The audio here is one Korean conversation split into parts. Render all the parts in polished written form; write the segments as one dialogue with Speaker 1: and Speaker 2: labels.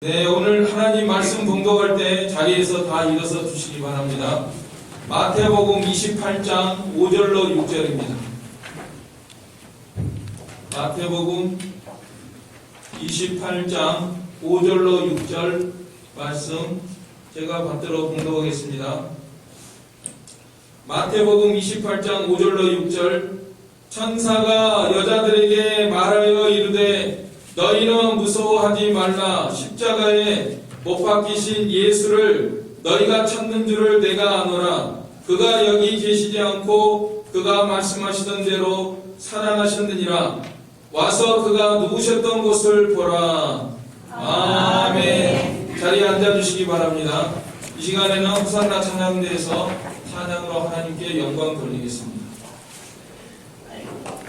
Speaker 1: 네, 오늘 하나님 말씀 봉독할 때 자리에서 다 일어서 주시기 바랍니다. 마태복음 28장 5절로 6절입니다. 마태복음 28장 5절로 6절 말씀 제가 받들어 봉독하겠습니다. 마태복음 28장 5절로 6절 천사가 여자들에게 말하여 이르되 너희는 무서워하지 말라. 십자가에 못 박히신 예수를 너희가 찾는 줄을 내가 아노라. 그가 여기 계시지 않고 그가 말씀하시던 대로 살아나셨느니라. 와서 그가 누우셨던 곳을 보라. 아멘. 자리에 앉아주시기 바랍니다. 이 시간에는 호산나 찬양대에서 찬양으로 하나님께 영광 돌리겠습니다.
Speaker 2: 아멘.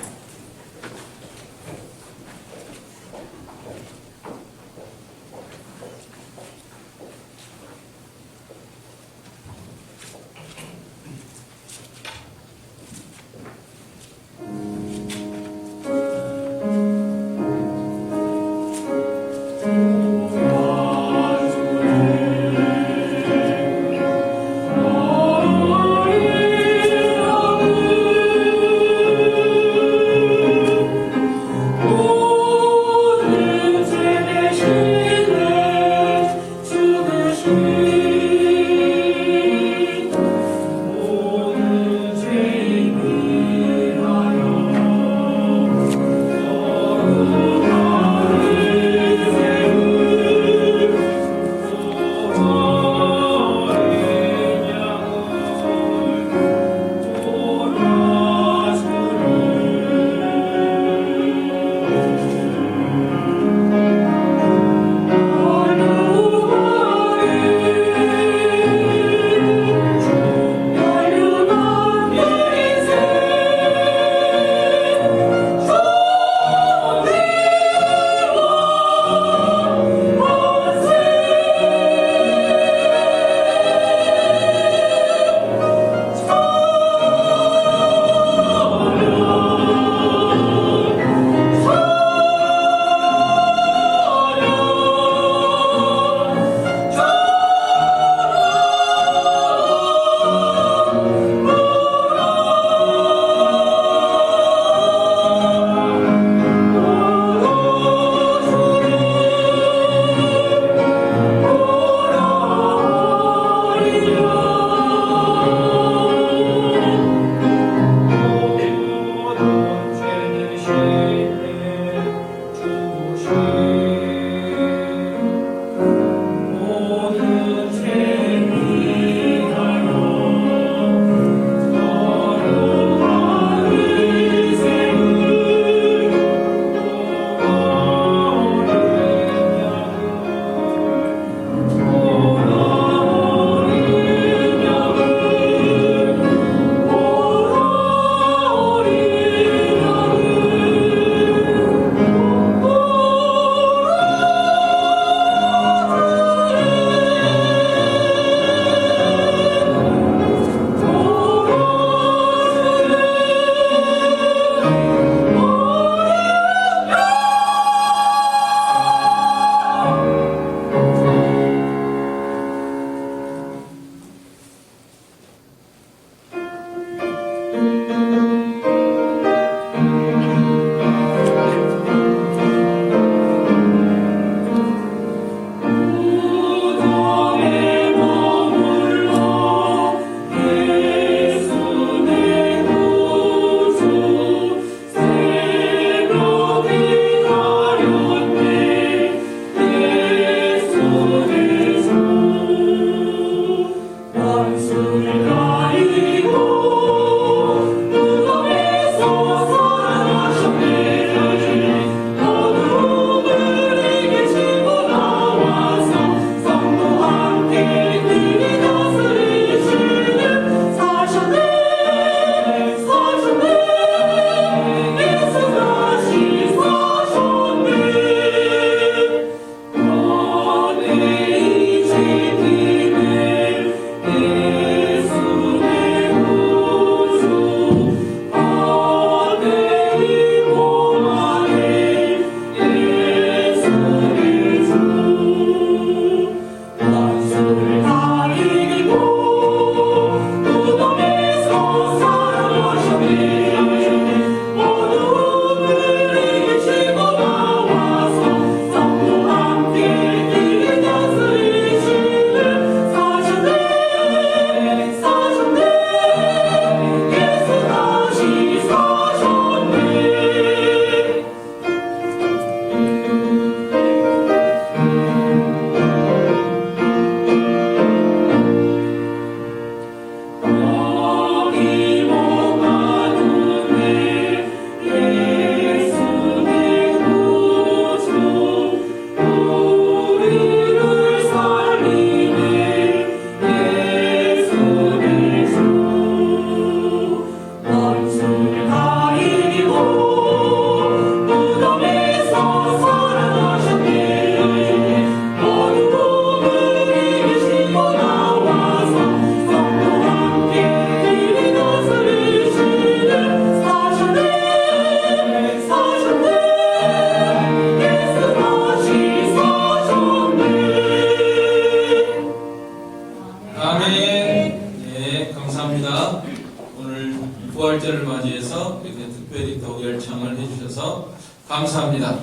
Speaker 1: 주셔서 감사합니다.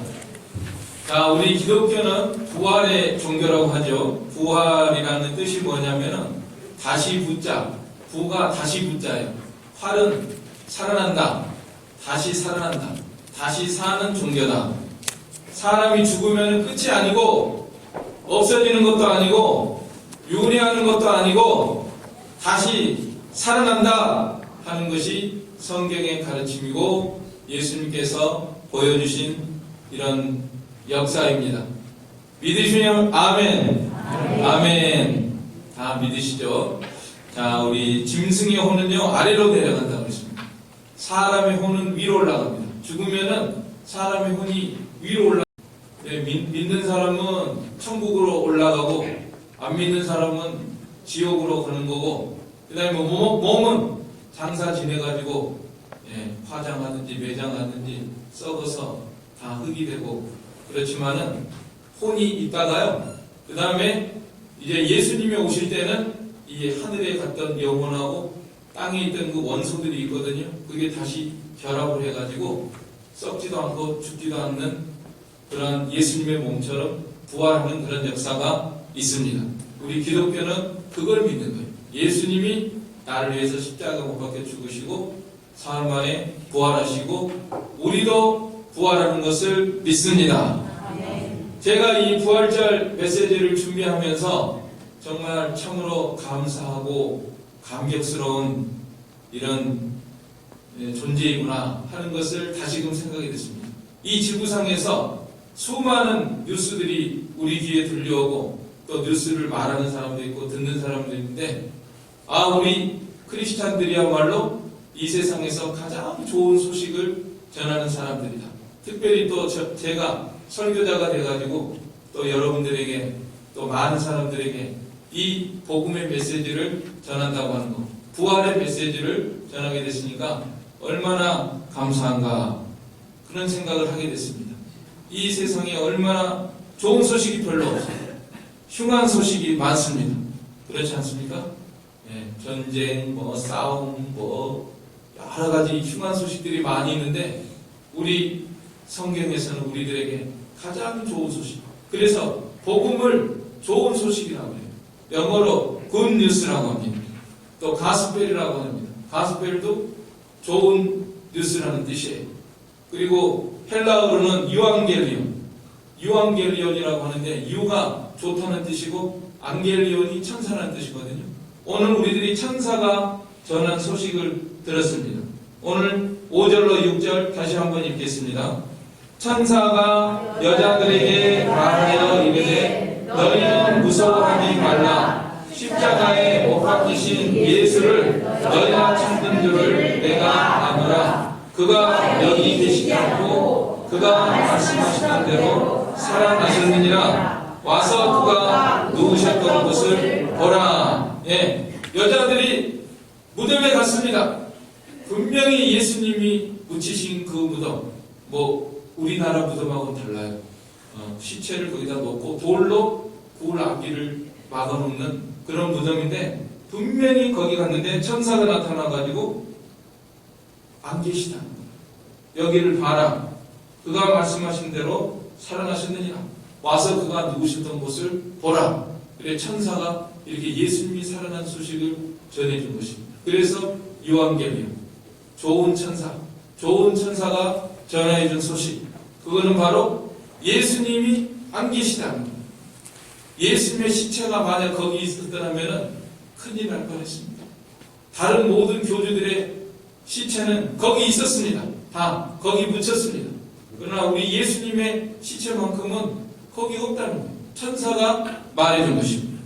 Speaker 1: 자, 우리 기독교는 부활의 종교라고 하죠. 부활이라는 뜻이 뭐냐면은 다시 붙자. 부가 다시 붙자예요. 활은 살아난다. 다시 살아난다. 다시 사는 종교다. 사람이 죽으면 끝이 아니고 없어지는 것도 아니고 윤회하는 것도 아니고 다시 살아난다 하는 것이 성경의 가르침이고 예수님께서 보여주신 이런 역사입니다. 믿으시면 아멘. 아멘. 다 믿으시죠? 자, 우리 짐승의 혼은요 아래로 내려간다고 했습니다. 사람의 혼은 위로 올라갑니다. 죽으면은 사람의 혼이 위로 올라. 네, 믿는 사람은 천국으로 올라가고 안 믿는 사람은 지옥으로 가는 거고, 그다음에 몸은 장사 지내가지고 화장하든지 매장하든지 썩어서 다 흙이 되고 그렇지만은 혼이 있다가요. 그 다음에 이제 예수님이 오실 때는 이 하늘에 갔던 영혼하고 땅에 있던 그 원소들이 있거든요. 그게 다시 결합을 해가지고 썩지도 않고 죽지도 않는 그런 예수님의 몸처럼 부활하는 그런 역사가 있습니다. 우리 기독교는 그걸 믿는 거예요. 예수님이 나를 위해서 십자가 못 박혀 죽으시고 사흘 만에 부활하시고 우리도 부활하는 것을 믿습니다. 제가 이 부활절 메시지를 준비하면서 정말 참으로 감사하고 감격스러운 이런 존재이구나 하는 것을 다시금 생각이 됐습니다. 이 지구상에서 수많은 뉴스들이 우리 귀에 들려오고 또 뉴스를 말하는 사람도 있고 듣는 사람도 있는데 우리 크리스찬들이야말로 이 세상에서 가장 좋은 소식을 전하는 사람들이다. 특별히 또 제가 설교자가 돼가지고 또 여러분들에게 또 많은 사람들에게 이 복음의 메시지를 전한다고 하는 것, 부활의 메시지를 전하게 됐으니까 얼마나 감사한가 그런 생각을 하게 됐습니다. 이 세상에 얼마나 좋은 소식이 별로 없어요. 흉한 소식이 많습니다. 그렇지 않습니까? 전쟁, 싸움, 여러 가지 흉한 소식들이 많이 있는데 우리 성경에서는 우리들에게 가장 좋은 소식. 그래서 복음을 좋은 소식이라고 해요. 영어로 good news라고 합니다. 또 가스펠이라고 합니다. 가스펠도 좋은 뉴스라는 뜻이에요. 그리고 헬라어로는 유앙겔리온이라고 하는데 유가 좋다는 뜻이고 안겔리온이 천사라는 뜻이거든요. 오늘 우리들이 천사가 전한 소식을 들었습니다. 오늘 5절로 6절 다시 한번 읽겠습니다. 천사가 여자들에게 말하여 이르되 너희는 무서워하지 말라. 십자가에 못 박히신 예수를 너희가 찾는 줄을 내가 아노라. 그가 여기 계시지 않고 그가 말씀하시는 대로 살아나셨느니라. 와서 그가 누우셨던 곳을 보라. 여자들이 무덤에 갔습니다. 분명히 예수님이 묻히신 그 무덤, 우리나라 무덤하고는 달라요. 시체를 거기다 놓고 돌로 굴 앞뒤를 막아놓는 그런 무덤인데 분명히 거기 갔는데 천사가 나타나가지고 안 계시다는 거예요. 여기를 봐라. 그가 말씀하신 대로 살아나셨느니라. 와서 그가 누우셨던 곳을 보라. 그래 천사가 이렇게 예수님이 살아난 소식을 전해준 것입니다. 그래서 요한계명 좋은 천사가 전해준 소식, 그거는 바로 예수님이 안 계시다는 겁니다. 예수님의 시체가 만약 거기 있었더라면 큰일 날 뻔했습니다. 다른 모든 교주들의 시체는 거기 있었습니다. 다 거기 묻혔습니다. 그러나 우리 예수님의 시체만큼은 거기 없다는 거예요. 천사가 말해준 것입니다.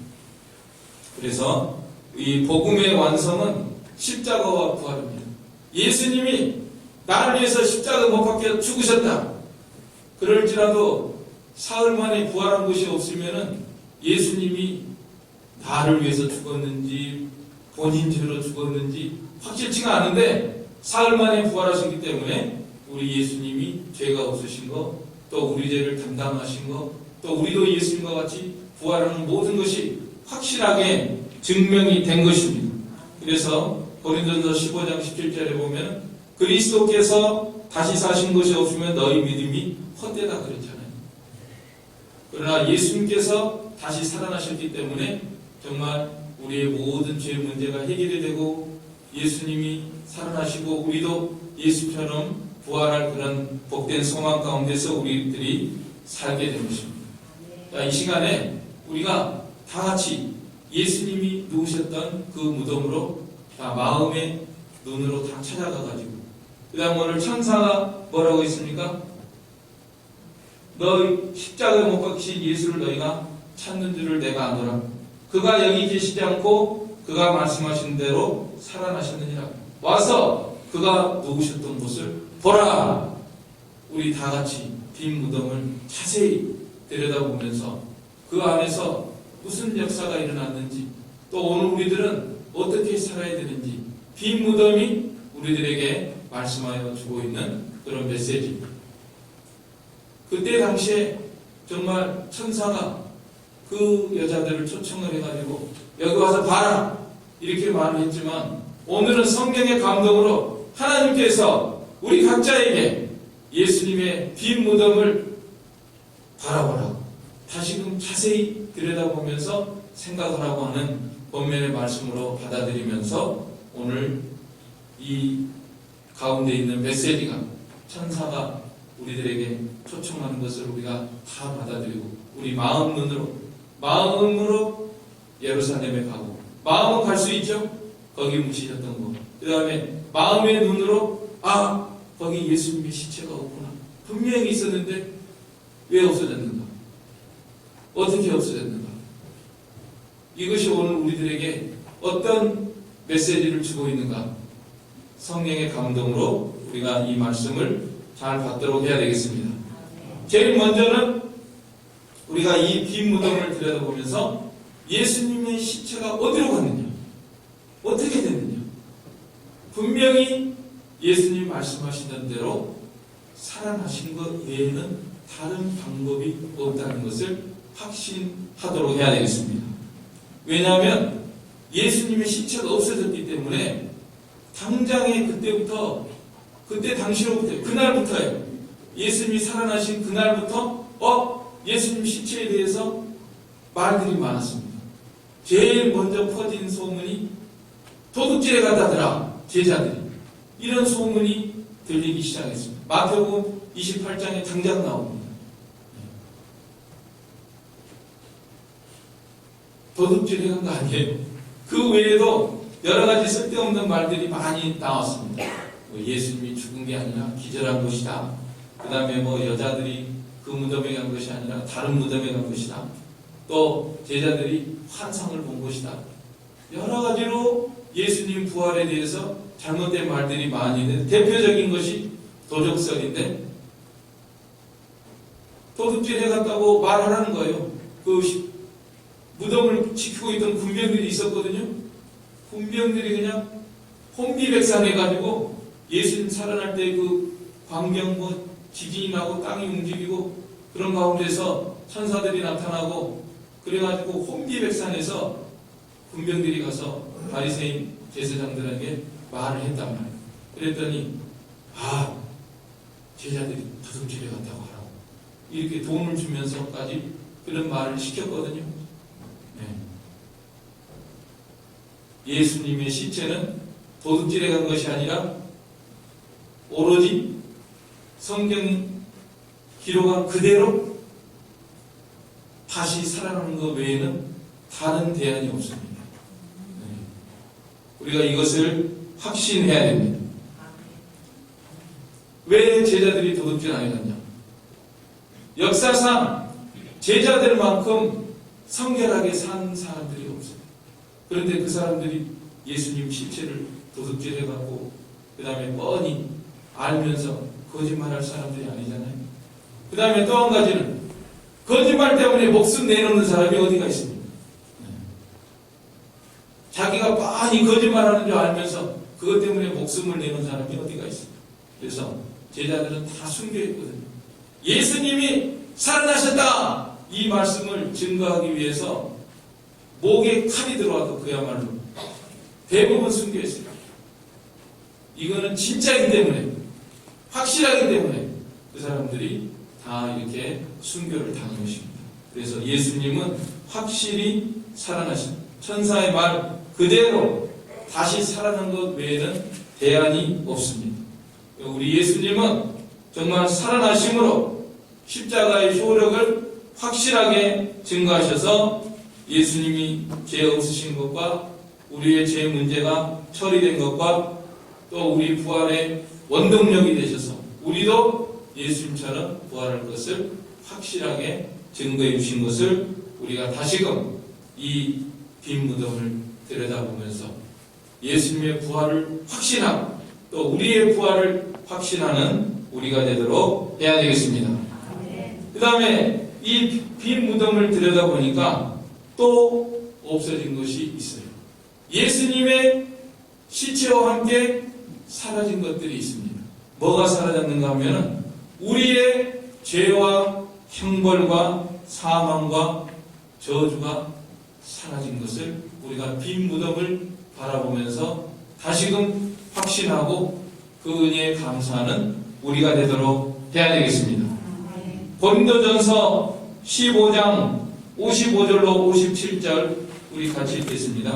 Speaker 1: 그래서 이 복음의 완성은 십자가와 부활입니다. 예수님이 나를 위해서 십자가 못 박혀 죽으셨다. 그럴지라도 사흘 만에 부활한 것이 없으면은 예수님이 나를 위해서 죽었는지 본인 죄로 죽었는지 확실치가 않은데 사흘 만에 부활하셨기 때문에 우리 예수님이 죄가 없으신 것, 또 우리 죄를 담당하신 것, 또 우리도 예수님과 같이 부활하는 모든 것이 확실하게 증명이 된 것입니다. 그래서 고린도전서 15장 17절에 보면 그리스도께서 다시 사신 것이 없으면 너희 믿음이 헛되다 그랬잖아요. 그러나 예수님께서 다시 살아나셨기 때문에 정말 우리의 모든 죄 문제가 해결이 되고 예수님이 살아나시고 우리도 예수처럼 부활할 그런 복된 소망 가운데서 우리들이 살게 된 것입니다. 자, 이 시간에 우리가 다 같이 예수님이 누우셨던 그 무덤으로 다 마음의 눈으로 다 찾아가가지고 그 다음 오늘 천사가 뭐라고 했습니까? 너희 십자가에 못 박히신 예수를 너희가 찾는 줄을 내가 아노라. 그가 여기 계시지 않고 그가 말씀하신 대로 살아나셨느니라. 와서 그가 누우셨던 곳을 보라. 우리 다 같이 빈 무덤을 자세히 들여다보면서 그 안에서 무슨 역사가 일어났는지 또 오늘 우리들은 어떻게 살아야 되는지 빈 무덤이 우리들에게 말씀하여 주고 있는 그런 메시지입니다. 그때 당시에 정말 천사가 그 여자들을 초청을 해가지고 여기 와서 봐라 이렇게 말을 했지만 오늘은 성경의 감동으로 하나님께서 우리 각자에게 예수님의 빈 무덤을 바라보라 다시금 자세히 들여다보면서 생각하라고 하는 본면의 말씀으로 받아들이면서 오늘 이 가운데 있는 메시지가 천사가 우리들에게 초청하는 것을 우리가 다 받아들이고 우리 마음으로 예루살렘에 가고 마음은 갈 수 있죠. 거기 묻히셨던 거. 그 다음에 마음의 눈으로 거기 예수님의 시체가 없구나. 분명히 있었는데 왜 없어졌는가? 어떻게 없어졌는가? 이것이 오늘 우리들에게 어떤 메시지를 주고 있는가? 성령의 감동으로 우리가 이 말씀을 잘 받도록 해야 되겠습니다. 제일 먼저는 우리가 이 빈 무덤을 들여다보면서 예수님의 시체가 어디로 갔느냐? 어떻게 됐느냐? 분명히 예수님 말씀하시던 대로 살아나신 것 외에는 다른 방법이 없다는 것을 확신하도록 해야 되겠습니다. 왜냐하면 예수님의 시체가 없어졌기 때문에 당장에 그때 당시로부터 그날부터예요. 예수님이 살아나신 그날부터 예수님 시체에 대해서 말들이 많았습니다. 제일 먼저 퍼진 소문이 도둑질에 갔다더라 제자들이 이런 소문이 들리기 시작했습니다. 마태복음 28장에 당장 나옵니다. 도둑질에 간 거 아니에요. 그 외에도 여러 가지 쓸데없는 말들이 많이 나왔습니다. 예수님이 죽은 게 아니라 기절한 것이다. 그 다음에 여자들이 그 무덤에 간 것이 아니라 다른 무덤에 간 것이다. 또 제자들이 환상을 본 것이다. 여러 가지로 예수님 부활에 대해서 잘못된 말들이 많이 있는데 대표적인 것이 도적설인데 도둑질해 갔다고 말하라는 거예요. 그 무덤을 지키고 있던 군병들이 있었거든요. 군병들이 그냥 혼비백산해가지고 예수님 살아날 때 그 광경 지진이 나고 땅이 움직이고 그런 가운데서 천사들이 나타나고 그래가지고 혼비백산해서 군병들이 가서 바리새인 제사장들에게 말을 했단 말이에요. 그랬더니 제자들이 도둑질해 갔다고 하라고 이렇게 돈을 주면서까지 그런 말을 시켰거든요. 예수님의 시체는 도둑질해 간 것이 아니라 오로지 성경 기록한 그대로 다시 살아나는 것 외에는 다른 대안이 없습니다. 우리가 이것을 확신해야 됩니다. 왜 제자들이 도둑질 안 해갔냐? 역사상 제자들만큼 성결하게 산 사람들이 없어요. 그런데 그 사람들이 예수님 시체를 도둑질해갖고 그 다음에 뻔히 알면서 거짓말할 사람들이 아니잖아요. 그 다음에 또 한 가지는 거짓말 때문에 목숨 내놓는 사람이 어디가 있습니까? 자기가 뻔히 거짓말하는 줄 알면서 그것 때문에 목숨을 내는 사람이 어디가 있습니까? 그래서 제자들은 다 순교했거든요. 예수님이 살아나셨다! 이 말씀을 증거하기 위해서 목에 칼이 들어와도 그야말로 대부분 순교했어요. 이거는 진짜이기 때문에 확실하기 때문에 그 사람들이 다 이렇게 순교를 당한 것입니다. 그래서 예수님은 확실히 살아나신 천사의 말 그대로 다시 살아난 것 외에는 대안이 없습니다. 우리 예수님은 정말 살아나심으로 십자가의 효력을 확실하게 증거하셔서 예수님이 죄 없으신 것과 우리의 죄 문제가 처리된 것과 또 우리 부활의 원동력이 되셔서 우리도 예수님처럼 부활할 것을 확실하게 증거해 주신 것을 우리가 다시금 이 빈 무덤을 들여다보면서 예수님의 부활을 확신하고 또 우리의 부활을 확신하는 우리가 되도록 해야 되겠습니다. 그 다음에 이 빈 무덤을 들여다보니까 또 없어진 것이 있어요. 예수님의 시체와 함께 사라진 것들이 있습니다. 뭐가 사라졌는가 하면 우리의 죄와 형벌과 사망과 저주가 사라진 것을 우리가 빈 무덤을 바라보면서 다시금 확신하고 그 은혜에 감사하는 우리가 되도록 해야 되겠습니다. 고린도전서 15장 55절로 57절 우리 같이 읽겠습니다.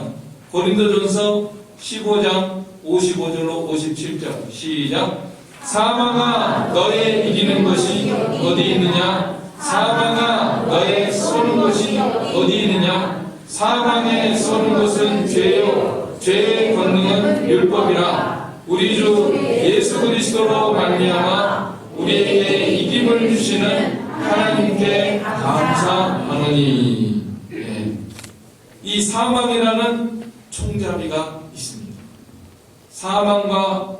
Speaker 1: 고린도전서 15장 55절로 57절 시작. 사망아 너의 이기는 것이 어디 있느냐? 사망아 너의 쏘는 것이 어디 있느냐? 사망에 쏘는 것은 죄요 죄의 권능은 율법이라. 우리 주 예수 그리스도로 말미암아 우리에게 이김을 주시는 하나님께 감사하노니. 네. 이 사망이라는 총잡이가 있습니다. 사망과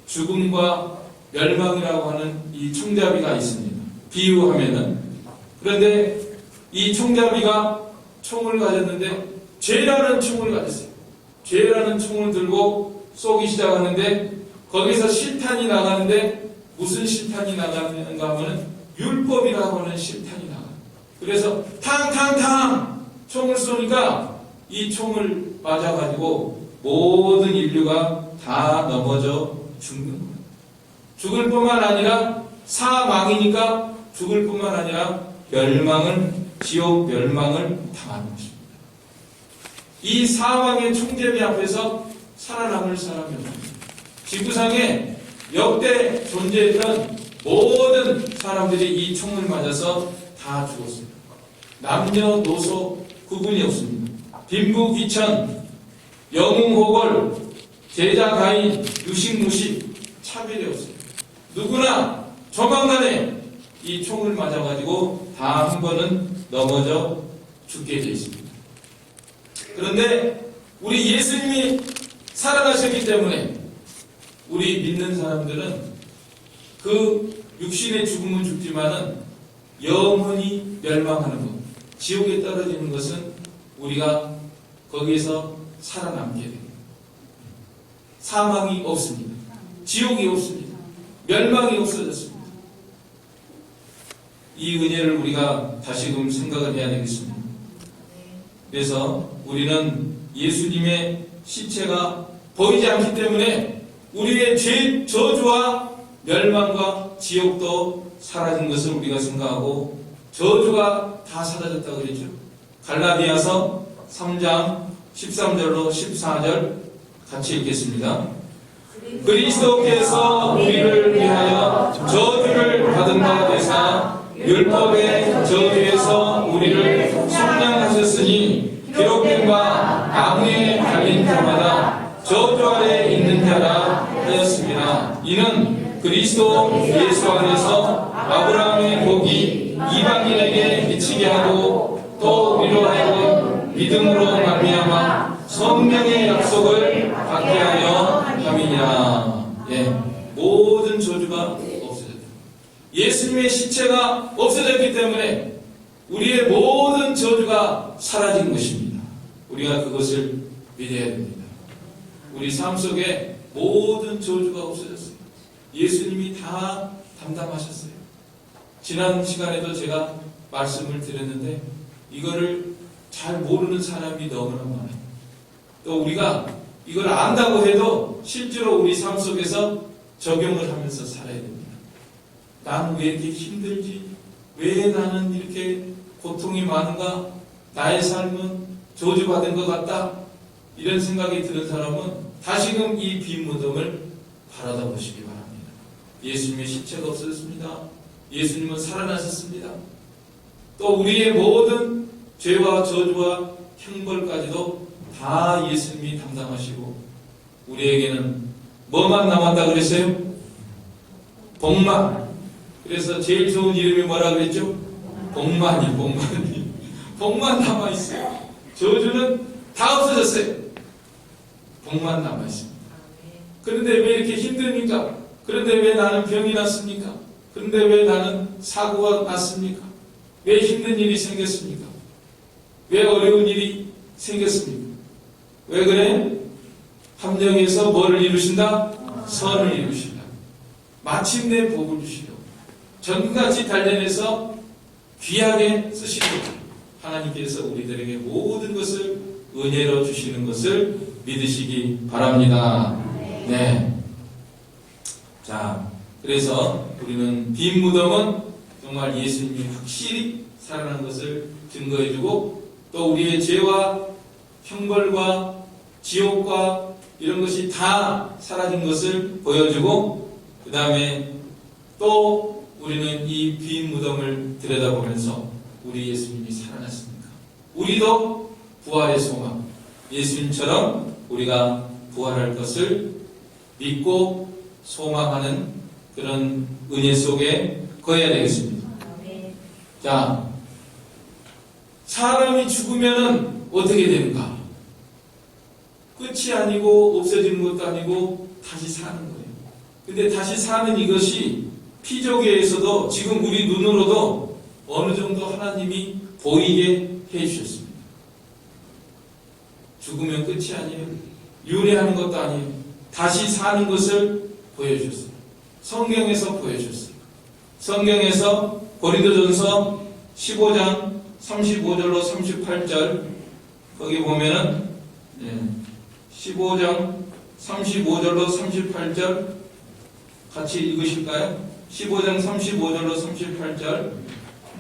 Speaker 1: 죽음과 멸망이라고 하는 이 총잡이가 있습니다. 비유하면은. 그런데 이 총잡이가 총을 가졌는데 죄라는 총을 가졌어요. 죄라는 총을 들고 쏘기 시작하는데 거기서 실탄이 나가는데 무슨 실탄이 나가는가 하면 율법이라고 하는 실탄이 나가요. 그래서 탕탕탕 총을 쏘니까 이 총을 맞아가지고 모든 인류가 다 넘어져 죽는 거예요. 죽을 뿐만 아니라 사망이니까 죽을 뿐만 아니라 지옥 멸망을 당하는 것입니다. 이 사망의 총잡이 앞에서 살아남을 사람이 없습니다. 지구상에 역대 존재했던 모든 사람들이 이 총을 맞아서 다 죽었습니다. 남녀노소 구분이 없습니다. 빈부귀천, 영웅호걸, 제자 가인, 유식무식 차별이 없습니다. 누구나 조만간에 이 총을 맞아가지고 다 한 번은 넘어져 죽게 되어 있습니다. 그런데 우리 예수님이 살아나셨기 때문에 우리 믿는 사람들은 그 육신의 죽음은 죽지만은 영원히 멸망하는 것, 지옥에 떨어지는 것은 우리가 거기에서 살아남게 됩니다. 사망이 없습니다. 지옥이 없습니다. 멸망이 없어졌습니다. 이 은혜를 우리가 다시금 생각을 해야 되겠습니다. 그래서 우리는 예수님의 시체가 보이지 않기 때문에 우리의 죄, 저주와 멸망과 지옥도 사라진 것을 우리가 생각하고 저주가 다 사라졌다고 그랬죠. 갈라디아서 3장 13절로 14절 같이 읽겠습니다. 그리스도께서 우리를 위하여 저주를 받은 바 되사 율법의 저주에서 우리를 속량하셨으니 기록된 바 나무에 달린 자마다 저주 아래 있는 자라 하였습니다. 이는 그리스도 예수 안에서 아브라함의 복이 이방인에게 미치게 하고 또 우리로 하여금 믿음으로 말미암아 성령의 약속을 받게 하여 함이니라. 예, 모든 저주가 없어졌다. 예수님의 시체가 없어졌기 때문에 우리의 모든 저주가 사라진 것입니다. 우리가 그것을 믿어야 됩니다. 우리 삶 속에 모든 저주가 없어졌어요. 예수님이 다 담당하셨어요. 지난 시간에도 제가 말씀을 드렸는데 이거를 잘 모르는 사람이 너무나 많아요. 또 우리가 이걸 안다고 해도 실제로 우리 삶 속에서 적용을 하면서 살아야 됩니다. 나는 왜 이렇게 힘들지? 왜 나는 이렇게 고통이 많은가? 나의 삶은 저주받은 것 같다? 이런 생각이 드는 사람은 다시금 이 빈 무덤을 바라다 보시기 바랍니다. 예수님의 십체가 없어졌습니다. 예수님은 살아나셨습니다. 또 우리의 모든 죄와 저주와 형벌까지도 다 예수님이 담당하시고 우리에게는 뭐만 남았다 그랬어요? 복만. 그래서 제일 좋은 이름이 뭐라 그랬죠? 복만이. 복만 남아있어요. 저주는 다 없어졌어요. 복만 남아있습니다. 그런데 왜 이렇게 힘듭니까? 그런데 왜 나는 병이 났습니까? 그런데 왜 나는 사고가 났습니까? 왜 힘든 일이 생겼습니까? 왜 어려운 일이 생겼습니까? 왜 그래? 함정에서 뭐를 이루신다? 선을 이루신다. 마침내 복을 주시려고 전같이 단련해서 귀하게 쓰시도록 하나님께서 우리들에게 모든 것을 은혜로 주시는 것을 믿으시기 바랍니다. 네. 자, 그래서 우리는 빈 무덤은 정말 예수님이 확실히 살아난 것을 증거해주고 또 우리의 죄와 형벌과 지옥과 이런 것이 다 사라진 것을 보여주고 그 다음에 또 우리는 이 빈 무덤을 들여다보면서 우리 예수님이 살아났습니까? 우리도 부활의 소망, 예수님처럼 우리가 부활할 것을 믿고 소망하는 그런 은혜 속에 거해야 되겠습니다. 자, 사람이 죽으면 어떻게 되는가? 끝이 아니고 없어지는 것도 아니고 다시 사는 거예요. 근데 다시 사는 이것이 피조계에서도 지금 우리 눈으로도 어느 정도 하나님이 보이게 해주셨습니다. 죽으면 끝이 아니에요. 윤회하는 것도 아니에요. 다시 사는 것을 보여주셨어요. 성경에서 보여주셨어요. 성경에서 고린도전서 15장 35절로 38절 거기 보면은 15장 35절로 38절 같이 읽으실까요? 15장 35절로 38절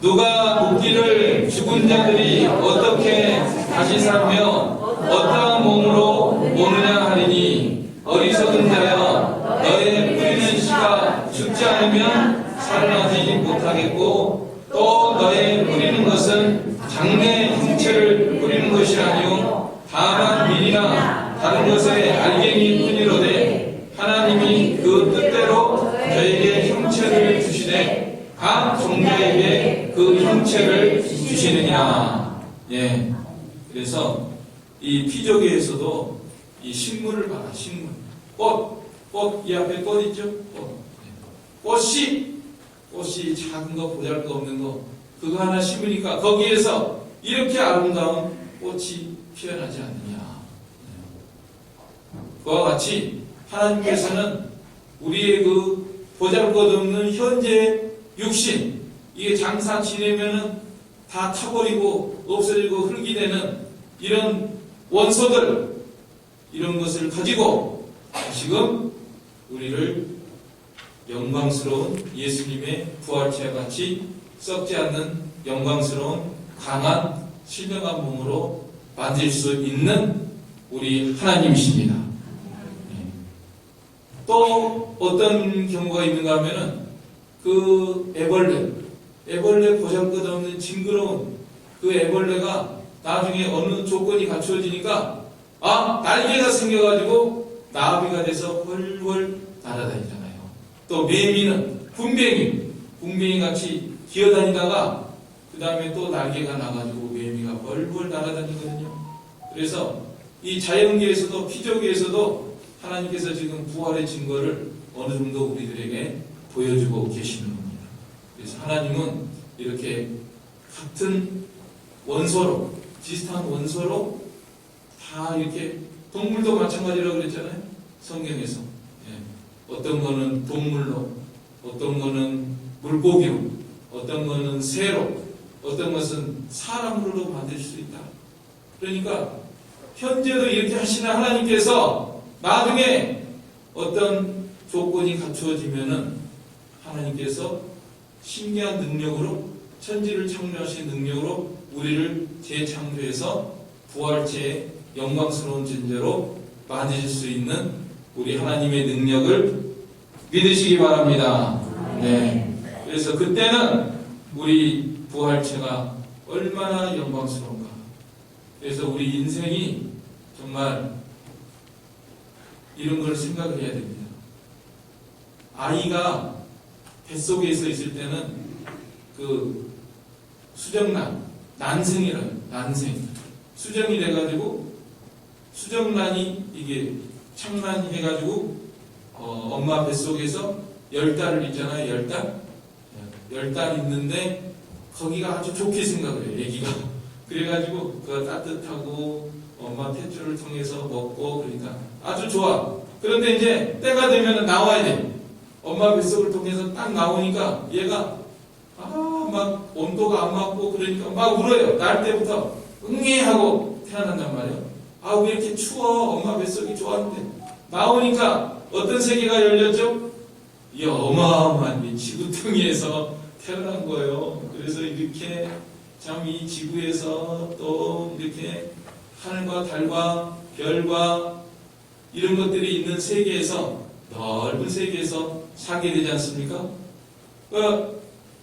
Speaker 1: 누가 묻기를 죽은 자들이 어떻게 다시 살며 어떠한 몸으로 오느냐 하리니 어리석은 자여 너의 뿌리는 씨가 죽지 않으면 살아나지 못하겠고 또 너의 뿌리는 것은 장래 형체를 뿌리는 것이 아니요 다만 밀이나 다른 것의 알갱이 뿐이로되 하나님이 그 뜻대로 저에게 형체를 주시되 각 종자에게 그 형체를 주시느냐. 예. 그래서 이 피조계에서도 이 식물을 봐라. 식물. 꽃. 이 앞에 꽃 있죠? 꽃이 작은 거 보잘 거 없는 거 그거 하나 심으니까 거기에서 이렇게 아름다운 꽃이 피어나지 않느냐. 그와 같이 하나님께서는 우리의 그 보잘것없는 현재 육신 이게 장사 지내면은 다 타버리고 없어지고 흙이 되는 이런 원소들 이런 것을 가지고 지금 우리를 영광스러운 예수님의 부활체와 같이 썩지 않는 영광스러운 강한 신령한 몸으로 만들 수 있는 우리 하나님이십니다. 또 어떤 경우가 있는가 하면은 그 애벌레 보잘것없는 징그러운 그 애벌레가 나중에 어느 조건이 갖추어지니까 날개가 생겨가지고 나비가 돼서 훨훨 날아다니잖아요. 또 매미는 군뱅이 같이 기어다니다가 그 다음에 또 날개가 나가지고 매미가 훨훨 날아다니거든요. 그래서 이 자연계에서도 피조계에서도 하나님께서 지금 부활의 증거를 어느 정도 우리들에게 보여주고 계시는 겁니다. 그래서 하나님은 이렇게 같은 원소로 비슷한 원소로 다 이렇게 동물도 마찬가지라고 그랬잖아요. 성경에서 어떤 거는 동물로 어떤 거는 물고기로 어떤 거는 새로 어떤 것은 사람으로 만들 수 있다. 그러니까 현재도 이렇게 하시는 하나님께서 나중에 어떤 조건이 갖추어지면은 하나님께서 신기한 능력으로 천지를 창조하신 능력으로 우리를 재창조해서 부활체의 영광스러운 존재로 만드실 수 있는 우리 하나님의 능력을 믿으시기 바랍니다. 네. 그래서 그때는 우리 부활체가 얼마나 영광스러운가. 그래서 우리 인생이 정말 이런 걸 생각을 해야 됩니다. 아이가 뱃속에 있을 때는 그 수정란, 난생이라요. 난생. 수정이 돼가지고 수정란이 이게 창란이 해가지고 엄마 뱃속에서 10달을 있잖아요. 10달? 10달 있는데 거기가 아주 좋게 생각을 해요. 애기가. 그래가지고 그 따뜻하고 엄마 탯줄을 통해서 먹고 그러니까 아주 좋아. 그런데 이제 때가 되면 나와야 돼. 엄마 뱃속을 통해서 딱 나오니까 얘가 막 온도가 안 맞고 그러니까 막 울어요. 날 때부터 응애하고 태어난단 말이에요. 왜 이렇게 추워? 엄마 뱃속이 좋았는데 나오니까 어떤 세계가 열렸죠? 이 어마어마한 이 지구등위에서 태어난 거예요. 그래서 이렇게 참 이 지구에서 또 이렇게 하늘과 달과 별과 이런 것들이 있는 세계에서 넓은 세계에서 살게 되지 않습니까?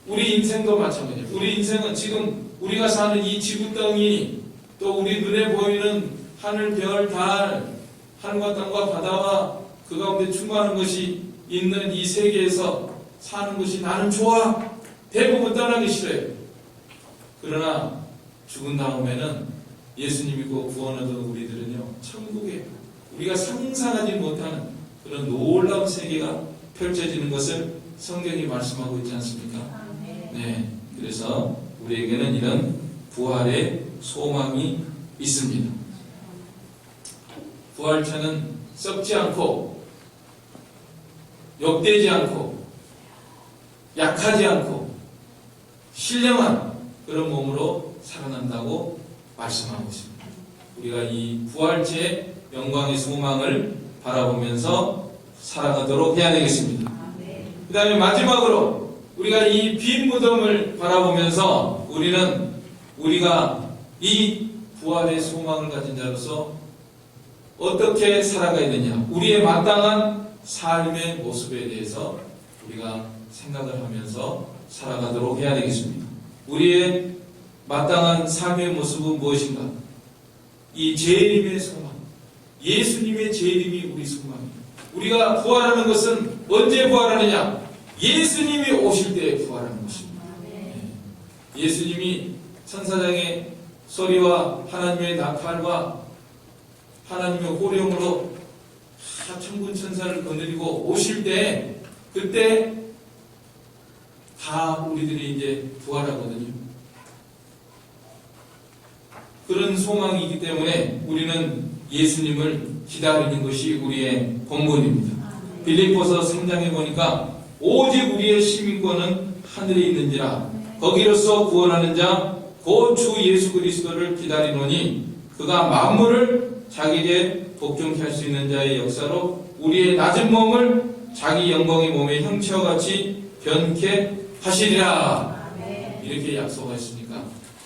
Speaker 1: 우리 인생도 마찬가지예요. 우리 인생은 지금 우리가 사는 이 지구덩이 또 우리 눈에 보이는 하늘, 별, 달, 하늘과 땅과 바다와 그 가운데 충만한 것이 있는 이 세계에서 사는 것이 나는 좋아. 대부분 떠나기 싫어요. 그러나 죽은 다음에는 예수님 믿고 구원 얻은 우리들은요, 천국에 우리가 상상하지 못하는 그런 놀라운 세계가 펼쳐지는 것을 성경이 말씀하고 있지 않습니까? 네. 그래서 우리에게는 이런 부활의 소망이 있습니다. 부활체는 썩지 않고 욕되지 않고 약하지 않고 신령한 그런 몸으로 살아난다고 말씀하고 있습니다. 우리가 이 부활체의 영광의 소망을 바라보면서 살아가도록 해야 되겠습니다. 그 다음에 마지막으로 우리가 이 빈 무덤을 바라보면서 우리가 이 부활의 소망을 가진 자로서 어떻게 살아가야 되냐, 우리의 마땅한 삶의 모습에 대해서 우리가 생각을 하면서 살아가도록 해야 되겠습니다. 우리의 마땅한 삶의 모습은 무엇인가? 이 재림의 소망, 예수님의 재림이 우리 소망입니다. 우리가 부활하는 것은 언제 부활하느냐? 예수님이 오실 때 부활하는 것입니다. 예수님이 천사장의 소리와 하나님의 나팔과 하나님의 호령으로 천군 천사를 거느리고 오실 때, 그때 다 우리들이 이제 부활하거든요. 그런 소망이기 때문에 우리는 예수님을 기다리는 것이 우리의 본분입니다. 빌립보서 3장에 보니까 오직 우리의 시민권은 하늘에 있는지라 거기로서 구원하는 자 곧 주 예수 그리스도를 기다리노니 그가 만물을 자기에게 복종케 할 수 있는 자의 역사로 우리의 낮은 몸을 자기 영광의 몸의 형체와 같이 변케 하시리라. 이렇게 약속하셨으니까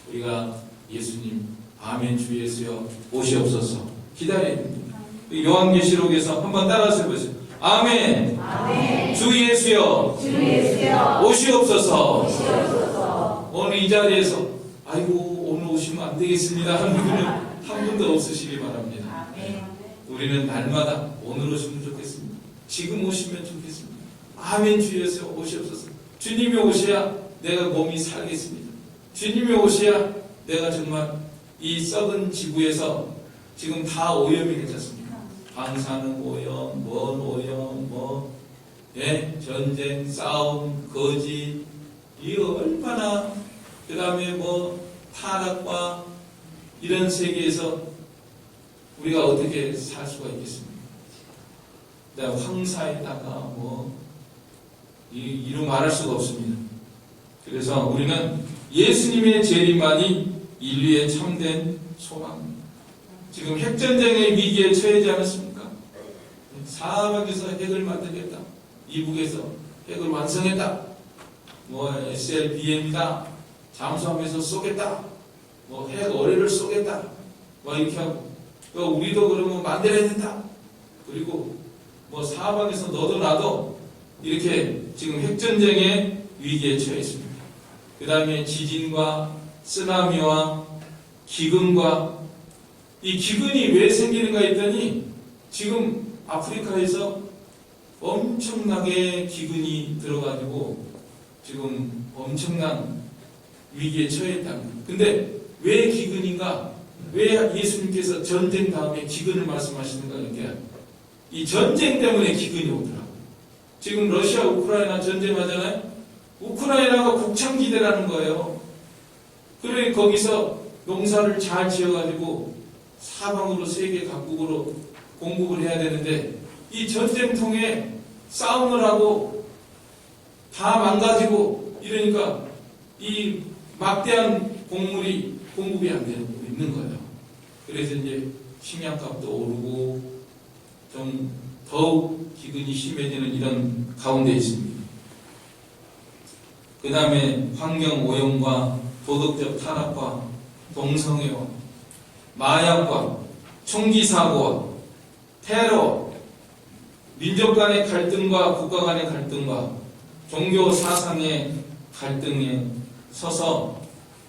Speaker 1: 우리가 예수님 아멘 주 예수여 오시옵소서 기다려야 됩니다. 요한계시록에서 한번 따라서 해보세요. 아멘. 아멘. 주 예수여 오시옵소서. 오늘 이 자리에서 아이고 오늘 오시면 안 되겠습니다 하는 분은 한 분도 없으시기 바랍니다. 우리는 날마다 오늘 오시면 좋겠습니다. 지금 오시면 좋겠습니다. 아멘 주 예수여 오시옵소서. 주님이 오셔야 내가 몸이 살겠습니다. 주님이 오셔야 내가 정말 이 썩은 지구에서 지금 다 오염이 되셨습니다. 방사능 오염, 뭔 오염, 전쟁, 싸움, 거짓, 이 얼마나, 그 다음에 타락과 이런 세계에서 우리가 어떻게 살 수가 있겠습니까? 그다음에 황사에다가 이루 말할 수가 없습니다. 그래서 우리는 예수님의 재림만이 인류의 참된 소망입니다. 지금 핵전쟁의 위기에 처하지 않았습니까? 사막에서 핵을 만들겠다. 이북에서 핵을 완성했다. 뭐 SLBM이다, 잠수함에서 쏘겠다, 뭐 핵 어뢰를 쏘겠다, 뭐 이렇게 하고, 또 우리도 그러면 만들어야 된다. 그리고 뭐 사방에서 너도 나도 이렇게 지금 핵전쟁의 위기에 처해 있습니다. 그 다음에 지진과 쓰나미와 기근과, 이 기근이 왜 생기는가 했더니 지금 아프리카에서 엄청나게 기근이 들어가지고 지금 엄청난 위기에 처해 있다는 거예요. 근데 왜 기근인가? 왜 예수님께서 전쟁 다음에 기근을 말씀하시는가? 그러니까 이 전쟁 때문에 기근이 오더라고요. 지금 러시아 우크라이나 전쟁하잖아요. 우크라이나가 곡창지대라는 거예요. 그래 거기서 농사를 잘 지어가지고 사방으로 세계 각국으로 공급을 해야 되는데 이 전쟁통에 싸움을 하고 다 망가지고 이러니까 이 막대한 곡물이 공급이 안 되고 있는 거예요. 그래서 이제 식량값도 오르고 좀 더욱 기근이 심해지는 이런 가운데 있습니다. 그 다음에 환경 오염과 도덕적 탄압과 동성애와 마약과 총기 사고와 테러, 민족 간의 갈등과 국가 간의 갈등과 종교 사상의 갈등에 서서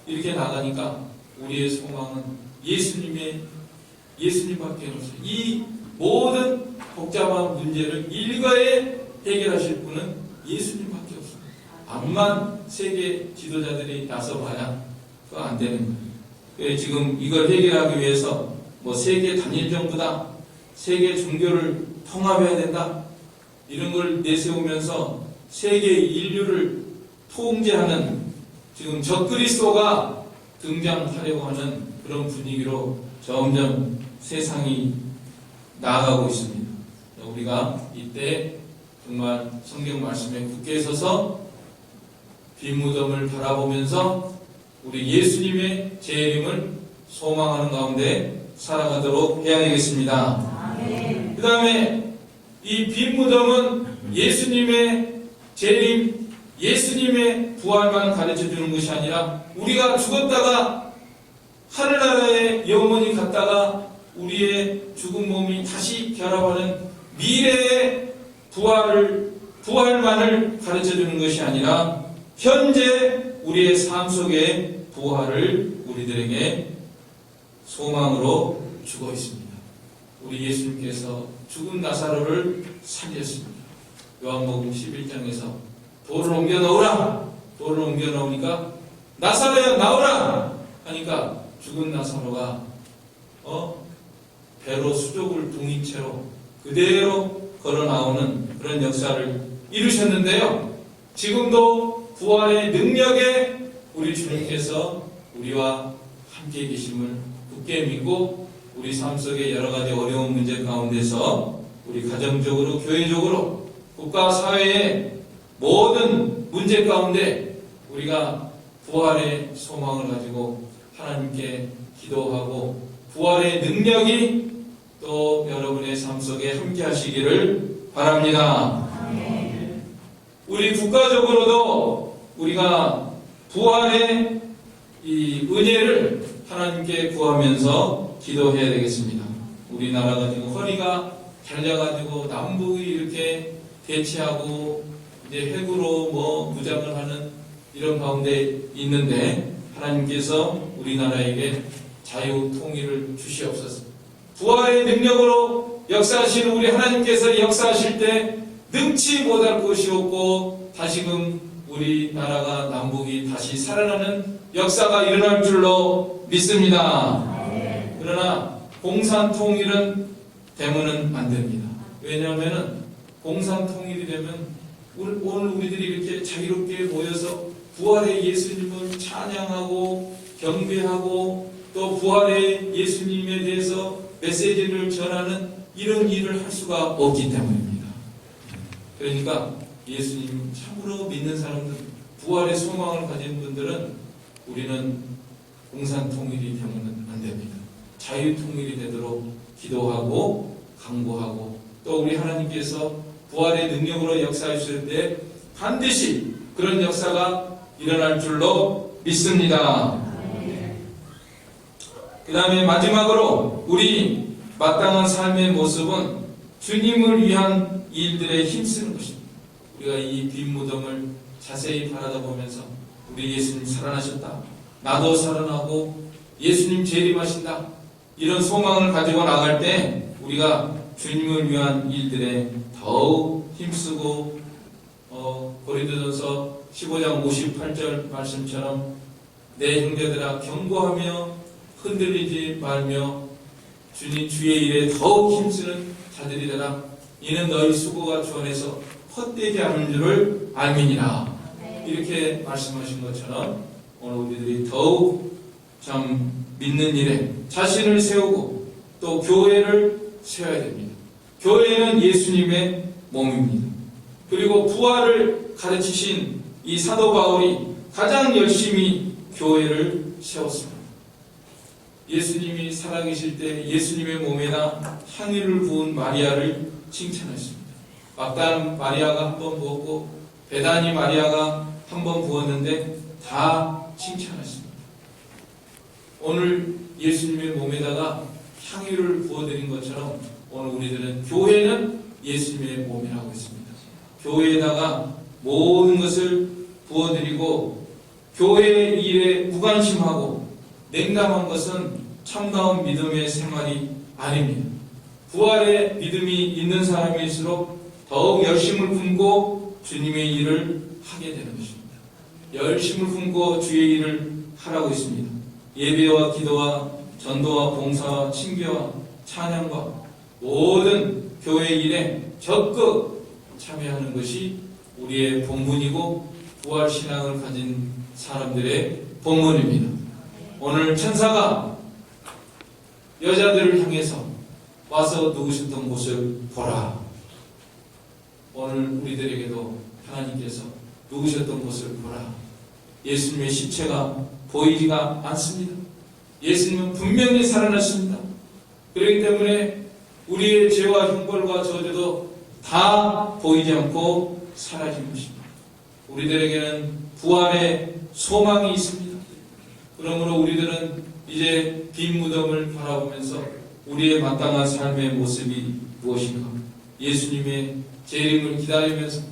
Speaker 1: 이렇게 나가니까 우리의 소망은 예수님밖에 없어요. 이 모든 복잡한 문제를 일거에 해결하실 분은 예수님밖에 없어요. 암만 세계 지도자들이 나서봐야 그거 안 되는 거예요. 지금 이걸 해결하기 위해서 뭐 세계 단일 정부다, 세계 종교를 통합해야 된다, 이런 걸 내세우면서 세계 인류를 통제하는 지금 적그리스도가 등장하려고 하는 그런 분위기로 점점 세상이 나아가고 있습니다. 우리가 이때 정말 성경 말씀에 굳게 서서 빈 무덤을 바라보면서 우리 예수님의 재림을 소망하는 가운데 살아가도록 해야 되겠습니다. 그 다음에 이 빈 무덤은 예수님의 재림, 예수님의 부활만 가르쳐 주는 것이 아니라 우리가 죽었다가 하늘나라에 영원히 갔다가 우리의 죽은 몸이 다시 결합하는 미래의 부활만을 가르쳐 주는 것이 아니라 현재 우리의 삶 속의 부활을 우리들에게 소망으로 주고 있습니다. 우리 예수님께서 죽은 나사로를 살렸습니다. 요한복음 11장에서 돌을 옮겨 넣으라. 돌을 옮겨 넣으니까 나사로야 나오라 하니까 죽은 나사로가 배로 수족을 둥인 채로 그대로 걸어 나오는 그런 역사를 이루셨는데요. 지금도 부활의 능력에 우리 주님께서 우리와 함께 계심을 굳게 믿고 우리 삶 속의 여러 가지 어려운 문제 가운데서 우리 가정적으로, 교회적으로, 국가, 사회의 모든 문제 가운데 우리가 부활의 소망을 가지고 하나님께 기도하고 부활의 능력이 또 여러분의 삶 속에 함께 하시기를 바랍니다. 우리 국가적으로도 우리가 부활의 이 은혜를 하나님께 구하면서 기도해야 되겠습니다. 우리나라가 지금 허리가 잘려가지고 남북이 이렇게 대치하고 이제 핵으로 뭐 무장을 하는 이런 가운데 있는데 하나님께서 우리나라에게 자유 통일을 주시옵소서. 부활의 능력으로 역사하시는 우리 하나님께서 역사하실 때 능치 못할 것이 없고 다시금 우리나라가 남북이 다시 살아나는 역사가 일어날 줄로 믿습니다. 그러나 공산통일은 되면은 안 됩니다. 왜냐하면 공산통일이 되면 오늘 우리들이 이렇게 자유롭게 모여서 부활의 예수님을 찬양하고 경배하고 또 부활의 예수님에 대해서 메시지를 전하는 이런 일을 할 수가 없기 때문입니다. 그러니까 예수님 참으로 믿는 사람들, 부활의 소망을 가진 분들은 우리는 공산통일이 되면 안 됩니다. 자유통일이 되도록 기도하고 강구하고 또 우리 하나님께서 부활의 능력으로 역사하실 때 반드시 그런 역사가 일어날 줄로 믿습니다. 그 다음에 마지막으로 우리 마땅한 삶의 모습은 주님을 위한 일들에 힘쓰는 것입니다. 우리가 이 빈 무덤을 자세히 바라다보면서 우리 예수님 살아나셨다, 나도 살아나고 예수님 재림하신다, 이런 소망을 가지고 나갈 때 우리가 주님을 위한 일들에 더욱 힘쓰고 고린도전서 15장 58절 말씀처럼 내 형제들아 경고하며 흔들리지 말며 주님 주의 일에 더욱 힘쓰는 자들이 되라. 이는 너희 수고가 주 안에서 헛되지 않은 줄을 알미니라. 이렇게 말씀하신 것처럼 오늘 우리들이 더욱 참 믿는 일에 자신을 세우고 또 교회를 세워야 됩니다. 교회는 예수님의 몸입니다. 그리고 부활을 가르치신 이 사도 바울이 가장 열심히 교회를 세웠습니다. 예수님이 살아계실 때 예수님의 몸에다 향유를 부은 마리아를 칭찬했습니다. 막다른 마리아가 한 번 부었고 베다니 마리아가 한 번 부었는데 다 칭찬했습니다. 오늘 예수님의 몸에다가 향유를 부어드린 것처럼 오늘 우리들은 교회는 예수님의 몸이라고 했습니다. 교회에다가 모든 것을 부어드리고 교회의 일에 무관심하고 냉담한 것은 참다운 믿음의 생활이 아닙니다. 부활의 믿음이 있는 사람일수록 더욱 열심을 품고 주님의 일을 하게 되는 것입니다. 열심을 품고 주의 일을 하라고 했습니다. 예배와 기도와 전도와 봉사와 친교와 찬양과 모든 교회 일에 적극 참여하는 것이 우리의 본분이고 부활신앙을 가진 사람들의 본분입니다. 오늘 천사가 여자들을 향해서 와서 누우셨던 곳을 보라. 오늘 우리들에게도 하나님께서 누우셨던 곳을 보라. 예수님의 시체가 보이지가 않습니다. 예수님은 분명히 살아났습니다. 그렇기 때문에 우리의 죄와 형벌과 저주도 다 보이지 않고 사라진 것입니다. 우리들에게는 부활의 소망이 있습니다. 그러므로 우리들은 이제 빈 무덤을 바라보면서 우리의 마땅한 삶의 모습이 무엇인가, 예수님의 재림을 기다리면서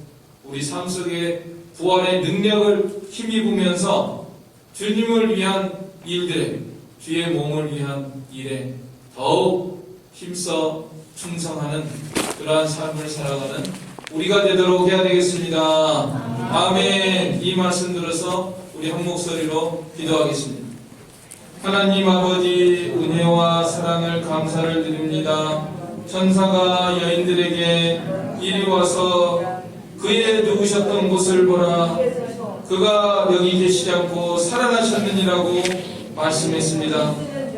Speaker 1: 우리 삶 속에 부활의 능력을 힘입으면서 주님을 위한 일들에, 주의 몸을 위한 일에 더욱 힘써 충성하는 그러한 삶을 살아가는 우리가 되도록 해야 되겠습니다. 아멘. 이 말씀 들어서 우리 한 목소리로 기도하겠습니다. 하나님 아버지, 은혜와 사랑을 감사를 드립니다. 천사가 여인들에게 이리 와서 그의 누우셨던 곳을 보라, 그가 여기 계시지 않고 살아나셨느니라고 말씀했습니다.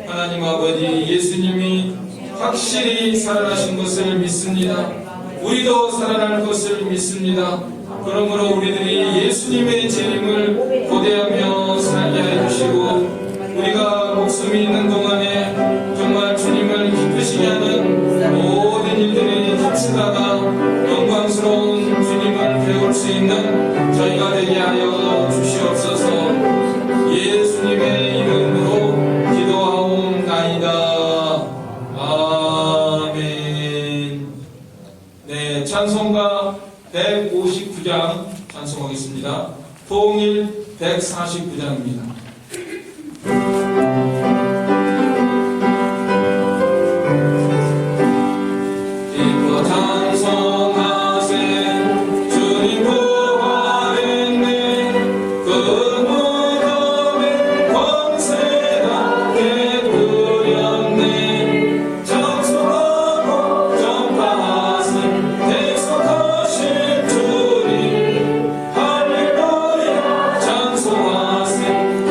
Speaker 1: 하나님 아버지, 예수님이 확실히 살아나신 것을 믿습니다. 우리도 살아날 것을 믿습니다. 그러므로 우리들이 예수님의 재림을 고대하며 살게 해주시고, 우리가 목숨이 있는 동안에 정말 주님을 기쁘시게 하는 모든 일들에 힘쓰다가 영광스러운 주님을 배울 수 있는 저희가 되게 하여 주시옵소서. 예수님의 이름으로 기도하옵나이다. 아멘. 네, 찬송가 159장 찬송하겠습니다. 통일 149장입니다.
Speaker 2: 할렐루야 찬송하세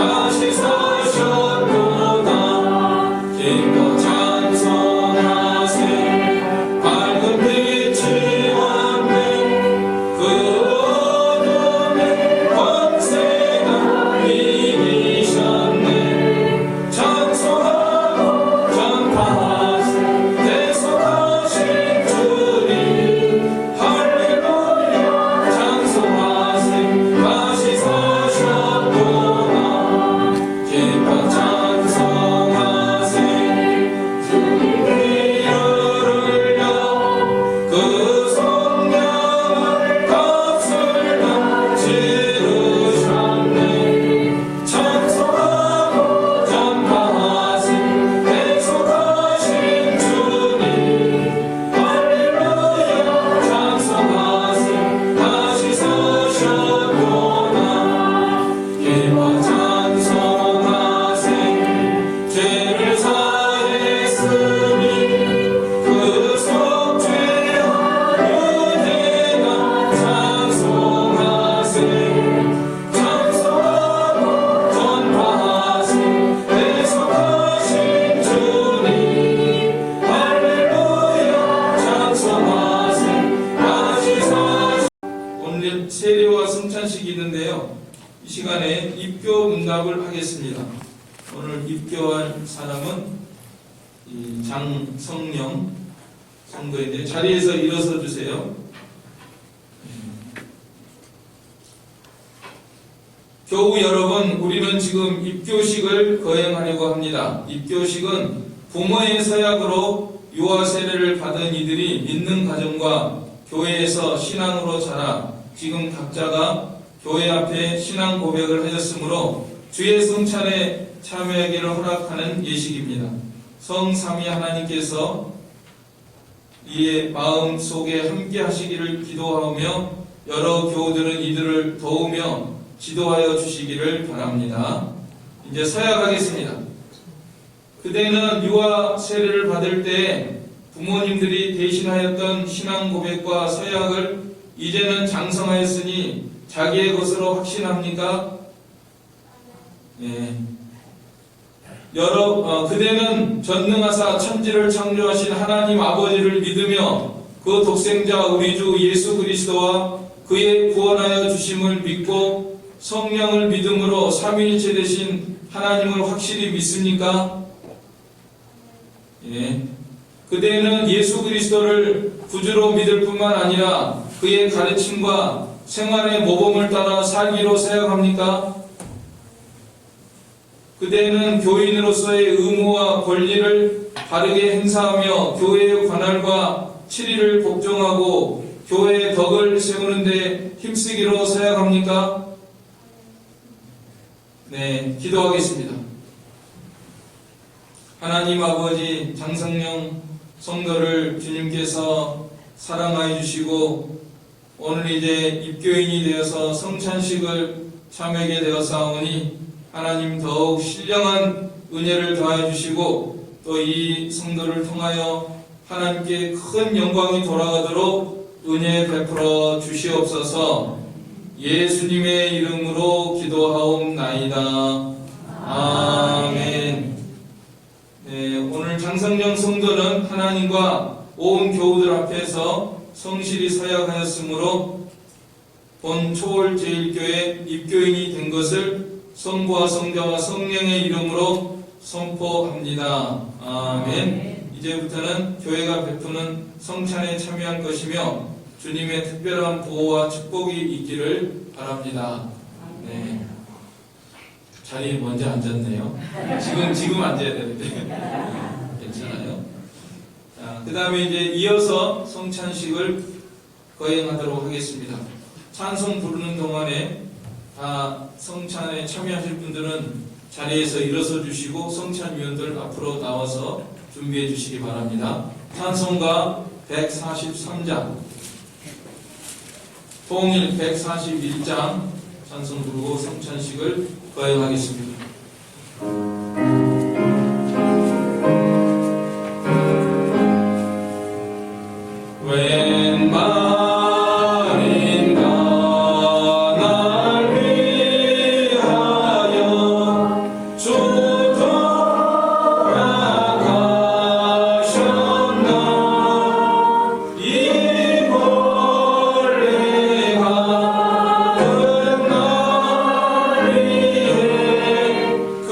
Speaker 1: 응답을 하겠습니다. 오늘 입교할 사람은 이 장성령 성도인데 자리에서 일어서 주세요. 교우 여러분, 우리는 지금 입교식을 거행하려고 합니다. 입교식은 부모의 서약으로 유아 세례를 받은 이들이 믿는 가정과 교회에서 신앙으로 자라 지금 각자가 교회 앞에 신앙 고백을 하였으므로 주의 성찬에 참여하기를 허락하는 예식입니다. 성삼위 하나님께서 이의 마음 속에 함께 하시기를 기도하며 여러 교우들은 이들을 도우며 지도하여 주시기를 바랍니다. 이제 서약하겠습니다. 그대는 유아 세례를 받을 때 부모님들이 대신하였던 신앙 고백과 서약을 이제는 장성하였으니 자기의 것으로 확신합니까? 예. 그대는 전능하사 천지를 창조하신 하나님 아버지를 믿으며 그 독생자 우리 주 예수 그리스도와 그의 구원하여 주심을 믿고 성령을 믿음으로 삼위일체 되신 하나님을 확실히 믿습니까? 예. 그대는 예수 그리스도를 구주로 믿을 뿐만 아니라 그의 가르침과 생활의 모범을 따라 살기로 생각합니까? 그대는 교인으로서의 의무와 권리를 바르게 행사하며 교회의 관할과 치리를 복종하고 교회의 덕을 세우는 데 힘쓰기로 생각합니까? 네, 기도하겠습니다. 하나님 아버지, 장성령 성도를 주님께서 사랑하여 주시고 오늘 이제 입교인이 되어서 성찬식을 참여하게 되었사오니 하나님 더욱 신령한 은혜를 더하여 주시고 또 이 성도를 통하여 하나님께 큰 영광이 돌아가도록 은혜 베풀어 주시옵소서. 예수님의 이름으로 기도하옵나이다. 아멘. 네, 오늘 장성령 성도는 하나님과 온 교우들 앞에서 성실히 서약하였으므로 본 초월 제1교회 입교인이 된 것을 성부와 성자와 성령의 이름으로 선포합니다. 아멘. 이제부터는 교회가 베푸는 성찬에 참여할 것이며 주님의 특별한 보호와 축복이 있기를 바랍니다. 네. 자리에 먼저 앉았네요. 지금 앉아야 되는데. 괜찮아요. 자, 그 다음에 이제 이어서 성찬식을 거행하도록 하겠습니다. 찬송 부르는 동안에 다 성찬에 참여하실 분들은 자리에서 일어서 주시고 성찬위원들 앞으로 나와서 준비해 주시기 바랍니다. 찬송가 143장, 통일 141장 찬송 부르고 성찬식을 거행하겠습니다. 웬 말인가 날 위하여 주 돌아가셨나. 이 벌레가 끝날 위해 그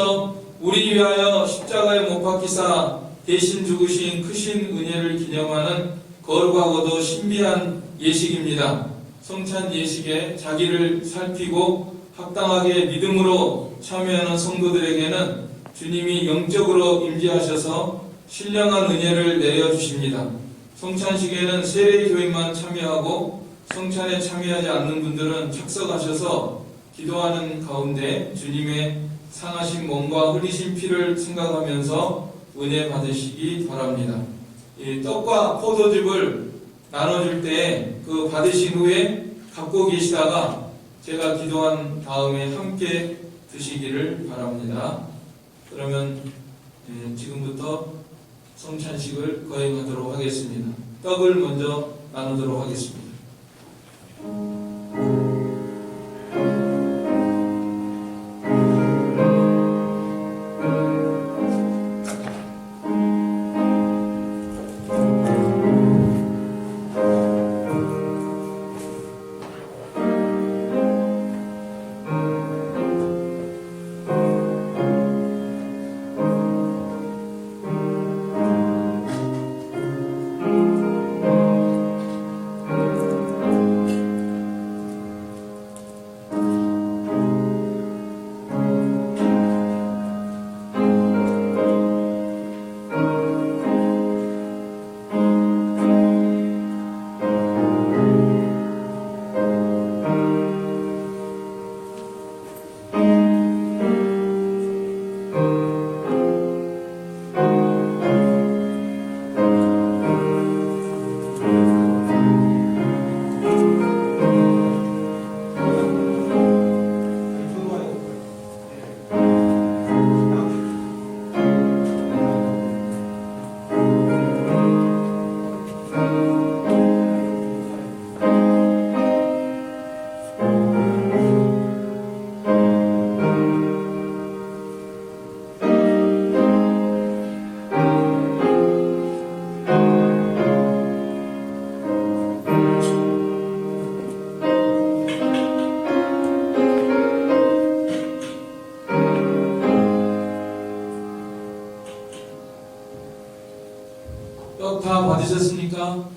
Speaker 1: 주님께서 우리 위하여 십자가에 못 박히사 대신 죽으신 크신 은혜를 기념하는 거룩하고도 신비한 예식입니다. 성찬 예식에 자기를 살피고 합당하게 믿음으로 참여하는 성도들에게는 주님이 영적으로 임재하셔서 신령한 은혜를 내려주십니다. 성찬식에는 세례교인만 참여하고 성찬에 참여하지 않는 분들은 착석하셔서 기도하는 가운데 주님의 상하신 몸과 흘리신 피를 생각하면서 은혜 받으시기 바랍니다. 이 떡과 포도즙을 나눠줄 때 그 받으신 후에 갖고 계시다가 제가 기도한 다음에 함께 드시기를 바랍니다. 그러면 지금부터 성찬식을 거행하도록 하겠습니다. 떡을 먼저 나누도록 하겠습니다. 떡 다 받으셨습니까?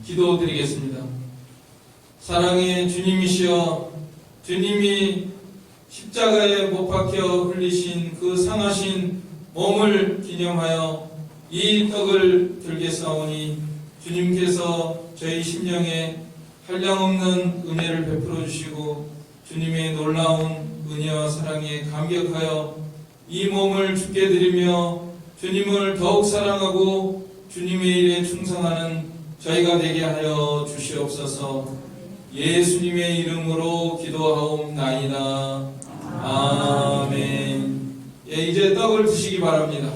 Speaker 1: 기도드리겠습니다. 사랑의 주님이시여, 주님이 십자가에 못 박혀 흘리신 그 상하신 몸을 기념하여 이 떡을 들겠사오니 주님께서 저희 심령에 한량없는 은혜를 베풀어 주시고 주님의 놀라운 은혜와 사랑에 감격하여 이 몸을 주께 드리며 주님을 더욱 사랑하고 주님의 일에 충성하는 저희가 되게 하여 주시옵소서. 예수님의 이름으로 기도하옵나이다. 아멘. 예, 이제 떡을 드시기 바랍니다.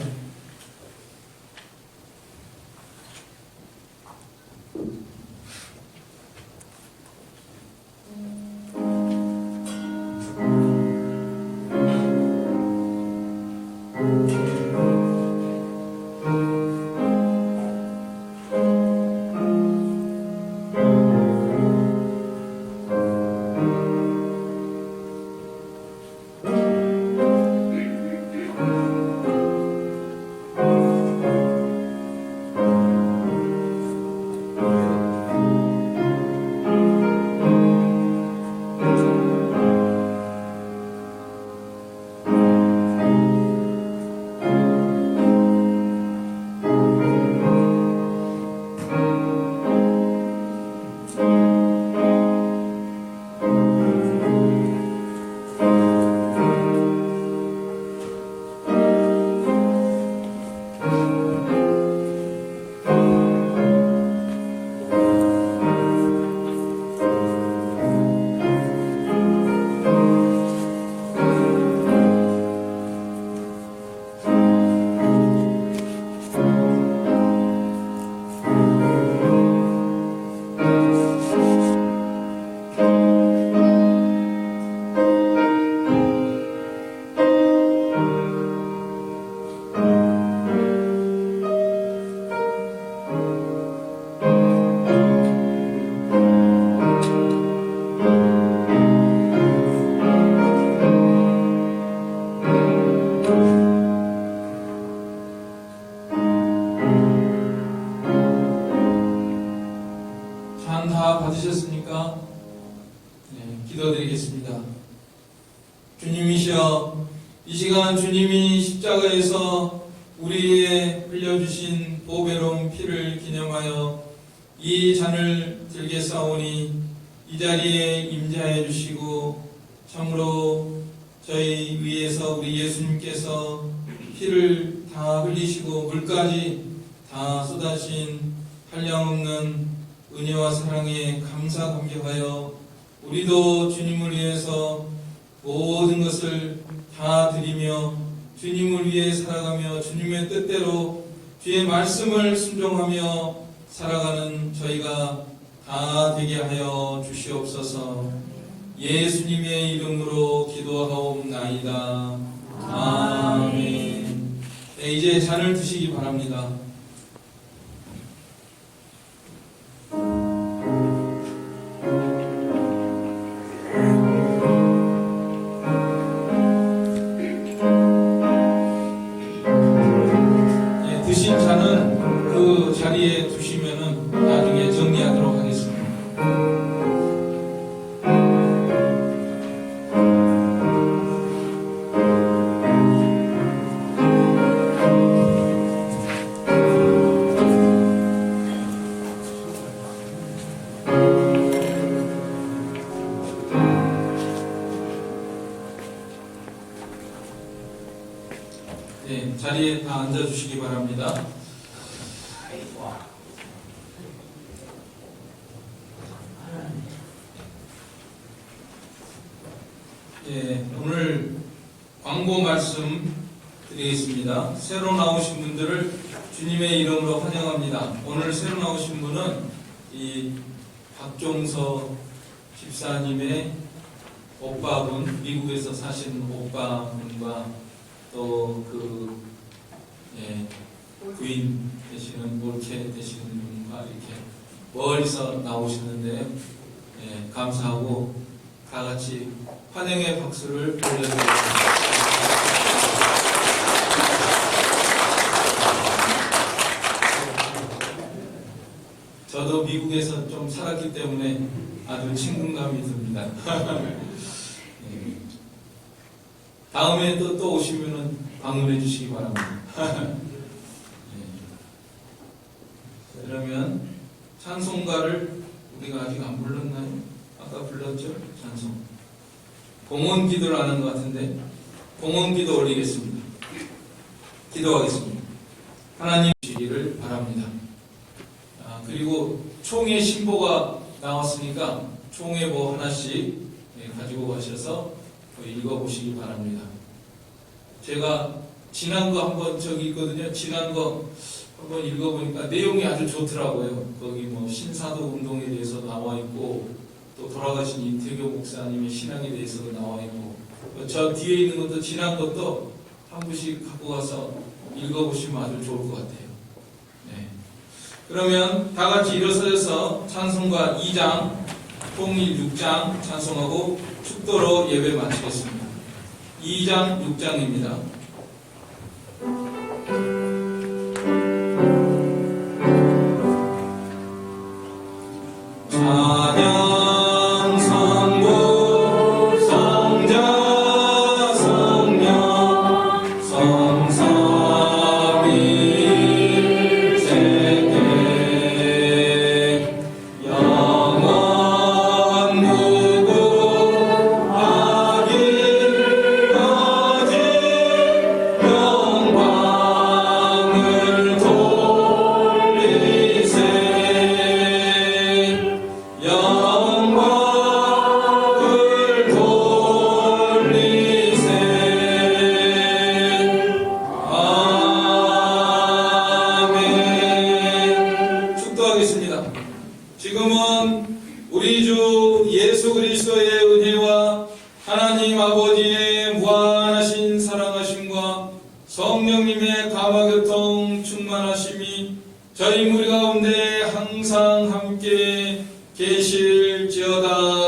Speaker 1: 기도드리겠습니다. 주님이시여, 이 시간 주님이 십자가에서 우리에게 흘려주신 보배로운 피를 기념하여 이 잔을 들게 싸우니 이 자리에 임재하여 주시고, 참으로 저희 위에서 우리 예수님께서 피를 다 흘리시고 물까지 다 쏟아진 한량없는 은혜와 사랑에 감사 감격하여 우리도 주님을 위해서 모든 것을 다 드리며 주님을 위해 살아가며 주님의 뜻대로 주의 말씀을 순종하며 살아가는 저희가 다 되게 하여 주시옵소서. 예수님의 이름으로 기도하옵나이다. 아멘. 네, 이제 잔을 드시기 바랍니다. 네, 드신 잔은 그 자리에 두시면은 나중에 정리하도록 하겠습니다. 네, 자리에 다 앉아주시기 바랍니다. 네, 오늘 광고 말씀 드리겠습니다. 새로 나오신 분들을 주님의 이름으로 환영합니다. 오늘 새로 나오신 분은 이 박종서 집사님의 오빠분, 미국에서 사신 오빠분과 또 부인 되시는 몰케 되시는 분과 이렇게 멀리서 나오시는데 감사하고 다 같이 환영의 박수를 올려드리겠습니다. 저도 미국에서 좀 살았기 때문에 아주 친근감이 듭니다. 다음에 또 오시면은 방문해 주시기 바랍니다. 그러면 찬송가를 우리가 아직 안 불렀나요? 아까 불렀죠? 찬송. 공헌 기도를 하는 것 같은데 공헌 기도 올리겠습니다. 기도하겠습니다. 하나님 주시기를 바랍니다. 그리고 총회 신보가 나왔으니까 총회 뭐 하나씩 가지고 가셔서 읽어보시기 바랍니다. 제가 지난 거 한번 저기 있거든요. 지난 거 한번 읽어보니까 내용이 아주 좋더라고요. 거기 뭐 신사도 운동에 대해서 나와 있고 또 돌아가신 임태교 목사님의 신앙에 대해서도 나와 있고 저 뒤에 있는 것도 지난 것도 한 부씩 갖고 가서 읽어보시면 아주 좋을 것 같아요. 네. 그러면 다 같이 일어서서 찬송가 2장, 통일 6장 찬송하고 축도로 예배 마치겠습니다. 2장, 6장입니다. 지금은 우리 주 예수 그리스도의 은혜와 하나님 아버지의 무한하신 사랑하심과 성령님의 감화교통 충만하심이 저희 무리 가운데 항상 함께 계실지어다.